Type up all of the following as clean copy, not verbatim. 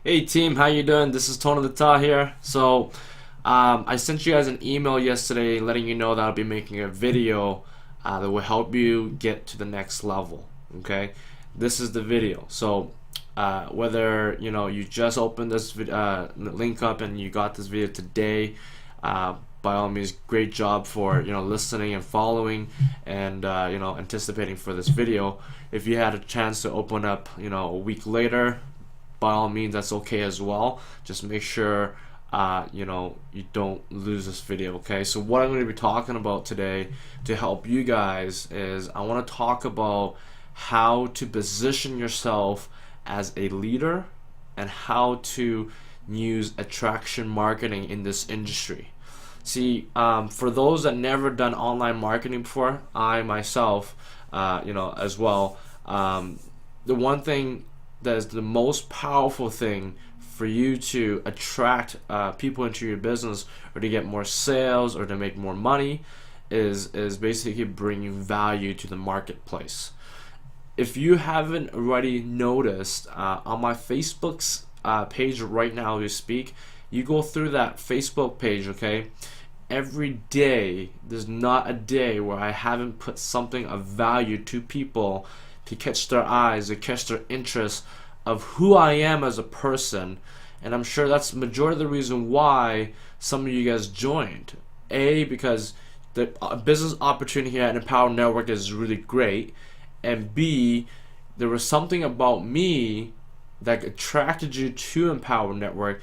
Hey team, how you doing? This is Tony the Ta here. I sent you guys an email yesterday letting you know that I'll be making a video that will help you get to the next level. Okay, this is the video. Whether you just opened this link up and you got this video today, by all means, great job for listening and following and anticipating for this video. If you had a chance to open up a week later, by all means, that's okay as well. Just make sure you don't lose this video. Okay, so what I'm going to be talking about today to help you guys is I want to talk about how to position yourself as a leader and how to use attraction marketing in this industry. See, for those that never done online marketing before, I myself as well, the one thing that is the most powerful thing for you to attract people into your business or to get more sales or to make more money is basically bringing value to the marketplace. If you haven't already noticed, on my Facebook's page right now as we speak, you go through that Facebook page, okay? Every day, there's not a day where I haven't put something of value to people to catch their eyes, to catch their interest of who I am as a person. And I'm sure that's the majority of the reason why some of you guys joined. A, because the business opportunity here at Empower Network is really great. And B, there was something about me that attracted you to Empower Network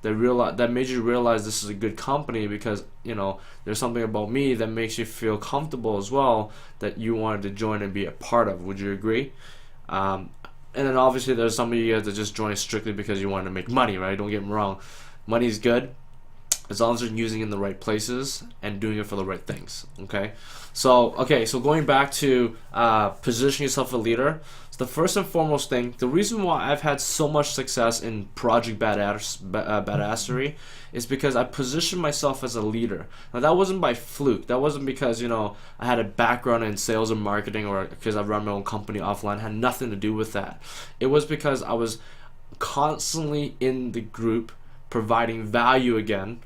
that made you realize this is a good company, because there's something about me that makes you feel comfortable as well that you wanted to join and be a part of. Would you agree? And then obviously there's some of you guys that just joined strictly because you wanted to make money, right? Don't get me wrong, money's good as long as you're using it in the right places and doing it for the right things. So going back to position yourself a leader. So the first and foremost thing, the reason why I've had so much success in Project Badassery is because I positioned myself as a leader. Now that wasn't by fluke. That wasn't because I had a background in sales and marketing or because I run my own company offline. It had nothing to do with that. It was because I was constantly in the group providing value again,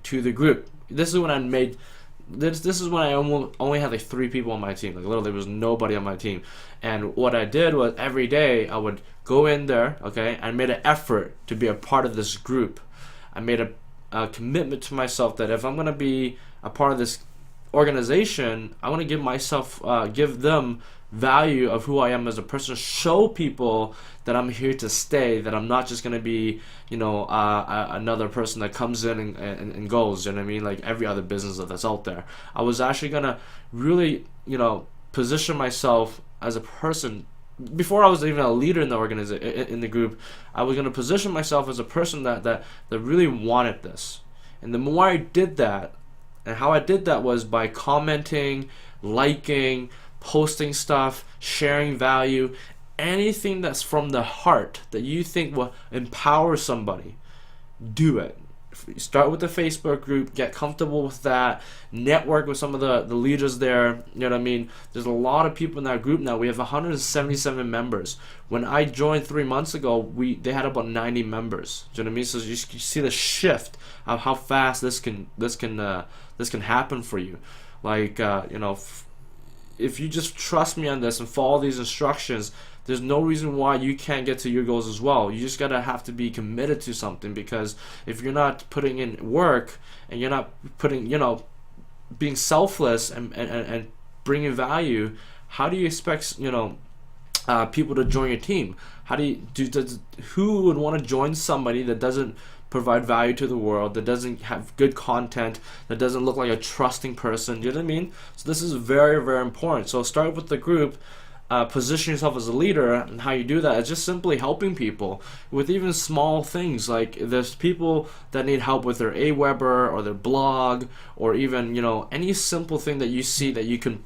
to the group. This is when I made this is when I only had like 3 people on my team. Like literally there was nobody on my team. And what I did was every day I would go in there, I made an effort to be a part of this group. I made a commitment to myself that if I'm going to be a part of this organization, I want to give them value of who I am as a person, show people that I'm here to stay, that I'm not just going to be another person that comes in and goes, you know what I mean, like every other business that's out there. I was actually going to really position myself as a person. Before I was even a leader in the in the group, I was going to position myself as a person that really wanted this. And the more I did that, and how I did that was by commenting, liking, posting stuff, sharing value, anything that's from the heart that you think will empower somebody, do it. Start with the Facebook group, get comfortable with that, network with some of the leaders there, you know what I mean? There's a lot of people in that group now. We have 177 members. When I joined 3 months ago, they had about 90 members. Do you know what I mean? So you see the shift of how fast this can happen for you. Like if you just trust me on this and follow these instructions, there's no reason why you can't get to your goals as well. You just have to be committed to something, because if you're not putting in work and you're not putting, being selfless and bringing value, how do you expect, people to join your team? Who would want to join somebody that doesn't provide value to the world, that doesn't have good content, that doesn't look like a trusting person? You know what I mean? So this is very, very important. So start with the group, position yourself as a leader, and how you do that is just simply helping people with even small things. Like there's people that need help with their Aweber or their blog, or even any simple thing that you see that you can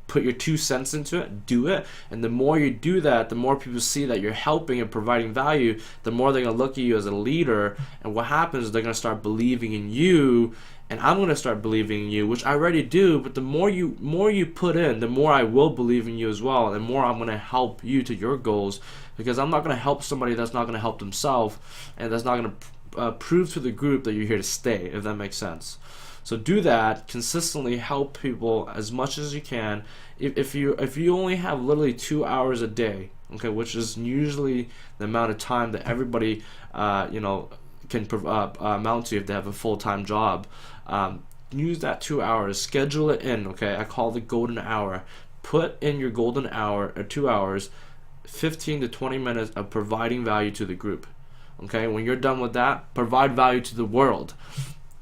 put your 2 cents into it, do it. And the more you do that, the more people see that you're helping and providing value, the more they're going to look at you as a leader. And what happens is they're going to start believing in you and I'm gonna start believing in you, which I already do. But the more you put in, the more I will believe in you as well, and the more I'm gonna help you to your goals. Because I'm not gonna help somebody that's not gonna help themselves, and that's not gonna prove to the group that you're here to stay. If that makes sense. So do that consistently. Help people as much as you can. If you only have literally 2 hours a day, okay, which is usually the amount of time that everybody can amount to if they have a full-time job. Use that 2 hours, schedule it in, okay? I call it the golden hour. Put in your golden hour or 2 hours, 15 to 20 minutes of providing value to the group. Okay, when you're done with that, provide value to the world.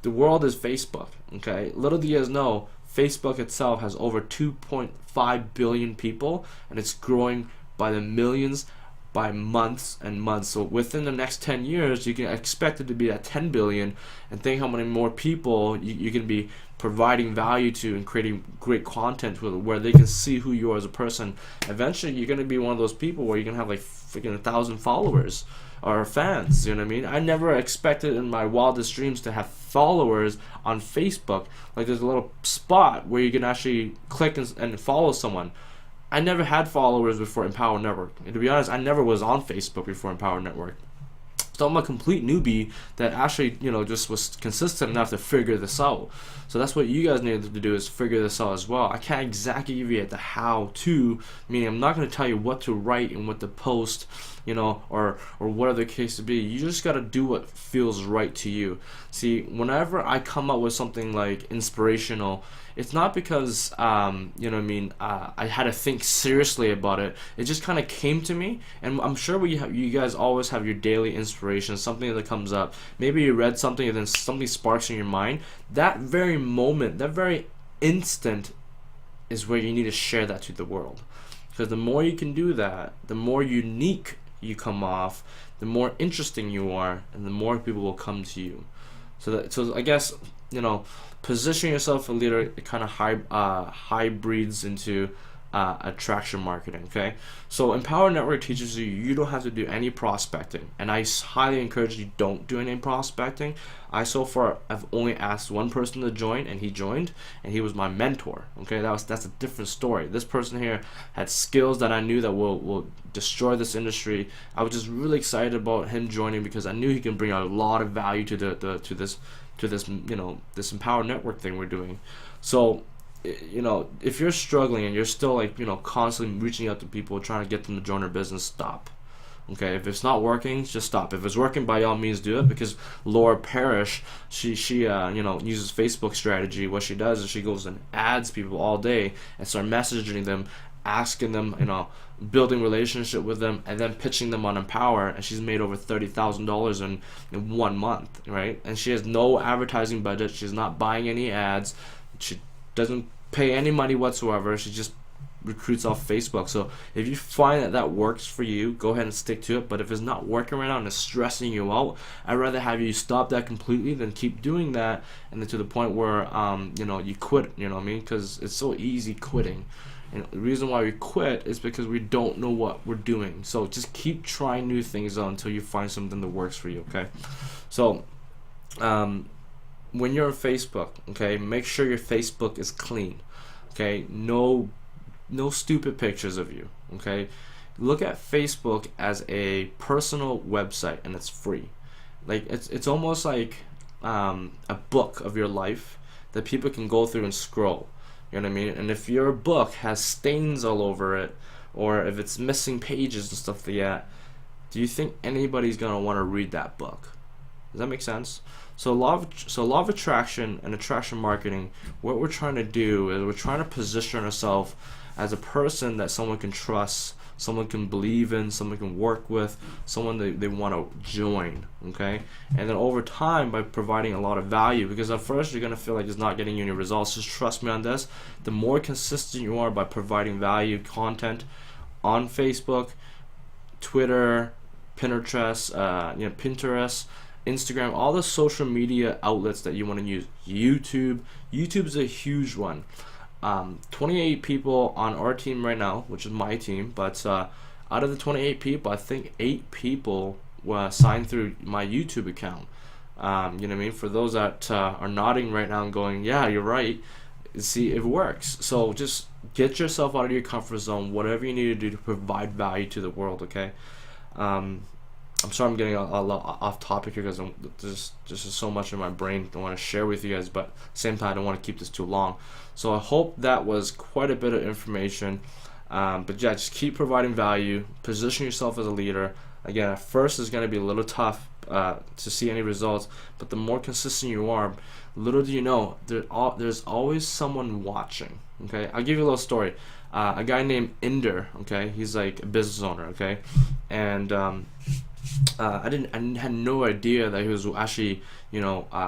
The world is Facebook. Okay, little do you guys know, Facebook itself has over 2.5 billion people, and it's growing by the millions by months and months. So within the next 10 years, you can expect it to be at 10 billion, and think how many more people you can be providing value to and creating great content where they can see who you are as a person. Eventually, you're going to be one of those people where you're going to have like freaking 1,000 followers or fans, you know what I mean? I never expected in my wildest dreams to have followers on Facebook. Like there's a little spot where you can actually click and follow someone. I never had followers before Empower Network. And to be honest, I never was on Facebook before Empower Network. So I'm a complete newbie that actually, just was consistent enough to figure this out. So that's what you guys need to do, is figure this out as well. I can't exactly give you the how to, meaning I'm not going to tell you what to write and what to post, or whatever the case to be. You just got to do what feels right to you. See, whenever I come up with something like inspirational, it's not because I had to think seriously about it. It just kind of came to me, and I'm sure you guys always have your daily inspiration, something that comes up. Maybe you read something and then something sparks in your mind. That very moment, that very instant, is where you need to share that to the world. Because the more you can do that, the more unique you come off, the more interesting you are, and the more people will come to you. So I guess, position yourself a leader. It kind of hybrids into attraction marketing. Okay, so Empower Network teaches you don't have to do any prospecting, and I highly encourage you don't do any prospecting. I so far have only asked one person to join, and he joined, and he was my mentor. Okay, that's a different story. This person here had skills that I knew that will destroy this industry. I was just really excited about him joining because I knew he can bring a lot of value to this Empower Network thing we're doing. So if you're struggling and you're still constantly reaching out to people trying to get them to join our business, stop. Okay, if it's not working, just stop. If it's working, by all means do it, because Laura Parrish, she uses Facebook strategy. What she does is she goes and adds people all day and start messaging them, asking them, building relationship with them, and then pitching them on Empower, and she's made over $30,000 in 1 month, right? And she has no advertising budget. She's not buying any ads. She doesn't pay any money whatsoever. She just recruits off Facebook. So if you find that works for you, go ahead and stick to it. But if it's not working right now and it's stressing you out, I'd rather have you stop that completely than keep doing that, and then to the point where you quit. You know what I mean? Because it's so easy quitting. And the reason why we quit is because we don't know what we're doing. So just keep trying new things out until you find something that works for you. Okay, so when you're on Facebook, okay, make sure your Facebook is clean. Okay, no stupid pictures of you. Okay, look at Facebook as a personal website, and it's free. Like it's almost like a book of your life that people can go through and scroll. You know what I mean? And if your book has stains all over it, or if it's missing pages and stuff like that, do you think anybody's gonna want to read that book? Does that make sense? So law of attraction and attraction marketing, what we're trying to do is we're trying to position ourselves as a person that someone can trust, someone can believe in, someone can work with, someone they want to join. Okay, and then over time, by providing a lot of value, because at first you're gonna feel like it's not getting you any results, just trust me on this. The more consistent you are by providing value content on Facebook, Twitter, Pinterest, Instagram, all the social media outlets that you want to use. YouTube's a huge one. 28 people on our team right now, which is my team, but out of the 28 people, I think 8 people were signed through my YouTube account. You know what I mean? For those that are nodding right now and going, yeah, you're right, see, it works. So just get yourself out of your comfort zone, whatever you need to do to provide value to the world, okay? I'm sorry I'm getting a lot off topic here because there's just so much in my brain I want to share with you guys, but at the same time I don't want to keep this too long. So I hope that was quite a bit of information. But yeah, just keep providing value, position yourself as a leader. Again, at first it's going to be a little tough to see any results, but the more consistent you are, little do you know, there's always someone watching. Okay, I'll give you a little story. A guy named Inder, okay, he's like a business owner, okay, and I had no idea that he was actually,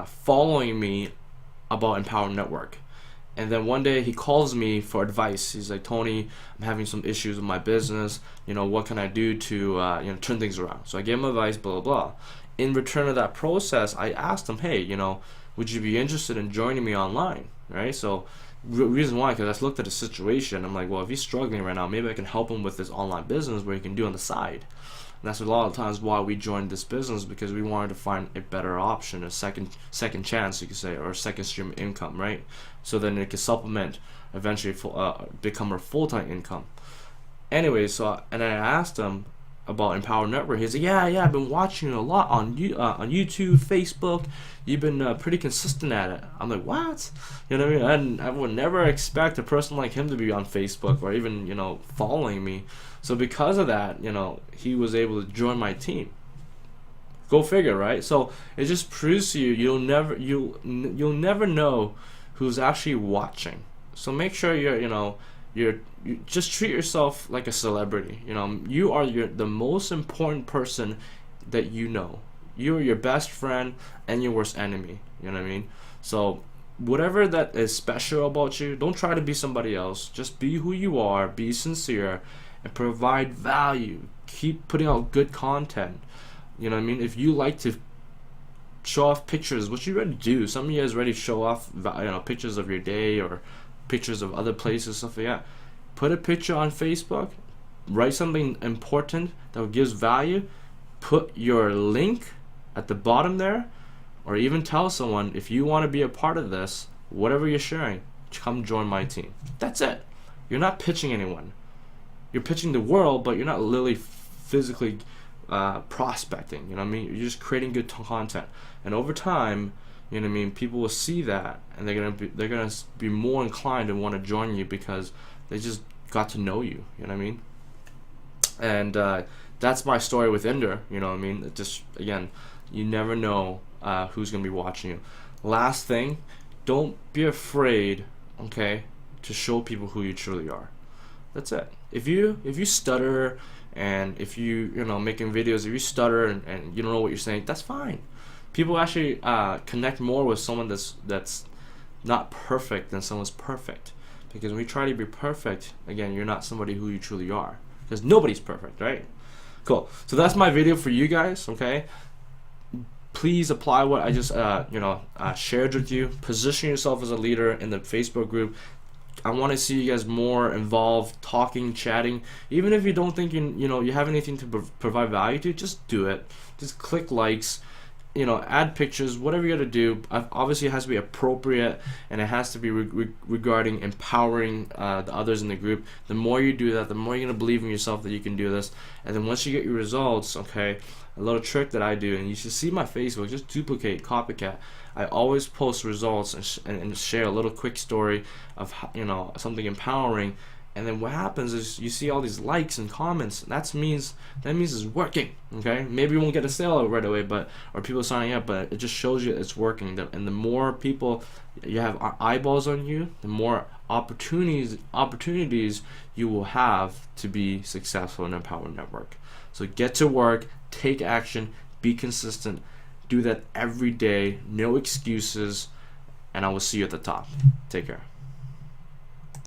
following me about Empower Network. And then one day he calls me for advice. He's like, Tony, I'm having some issues with my business. What can I do to turn things around? So I gave him advice, blah, blah, blah. In return of that process, I asked him, hey, would you be interested in joining me online? Right? So reason why, because I looked at the situation. I'm like, well, if he's struggling right now, maybe I can help him with his online business where he can do on the side. And that's a lot of times why we joined this business, because we wanted to find a better option, a second chance, you could say, or a second stream of income, right? So then it can supplement, eventually become our full-time income. Anyway, and I asked him about Empower Network. He's like, yeah, I've been watching you a lot on YouTube, Facebook. You've been pretty consistent at it. I'm like, what? You know what I mean? I would never expect a person like him to be on Facebook or even following me. So because of that, he was able to join my team. Go figure, right? So it just proves to you you'll never know who's actually watching. So make sure you just treat yourself like a celebrity. You are the most important person that you know. You are your best friend and your worst enemy. You know what I mean? So whatever that is special about you, don't try to be somebody else. Just be who you are, be sincere, and provide value. Keep putting out good content. You know what I mean? If you like to show off pictures, which you already do, some of you guys already show off pictures of your day or pictures of other places, stuff like that. Put a picture on Facebook, write something important that gives value, put your link at the bottom there, or even tell someone, if you want to be a part of this, whatever you're sharing, come join my team. That's it. You're not pitching anyone. You're pitching the world, but you're not literally physically prospecting. You know what I mean? You're just creating good content, and over time, you know what I mean, people will see that, and they're gonna be more inclined to want to join you because they just got to know you. You know what I mean? And that's my story with Inder. You know what I mean? It just, again, you never know who's gonna be watching you. Last thing, don't be afraid, okay, to show people who you truly are. That's it. If you stutter, and if making videos, if you stutter and you don't know what you're saying, that's fine. People actually connect more with someone that's not perfect than someone's perfect. Because when you try to be perfect, again, you're not somebody who you truly are. Because nobody's perfect, right? Cool. So that's my video for you guys, okay? Please apply what I just shared with you. Position yourself as a leader in the Facebook group. I want to see you guys more involved, talking, chatting. Even if you don't think you have anything to provide value to, just do it. Just click likes, add pictures, whatever you got to do. Obviously, it has to be appropriate, and it has to be regarding empowering the others in the group. The more you do that, the more you're going to believe in yourself that you can do this. And then once you get your results, okay, a little trick that I do, and you should see my Facebook, just duplicate, copycat. I always post results and share a little quick story of something empowering, and then what happens is you see all these likes and comments. That means it's working. Okay, maybe you won't get a sale right away, or people signing up, but it just shows you it's working. And the more people you have eyeballs on you, the more opportunities you will have to be successful in Empower Network. So get to work, take action, be consistent. Do that every day, no excuses, and I will see you at the top. Take care.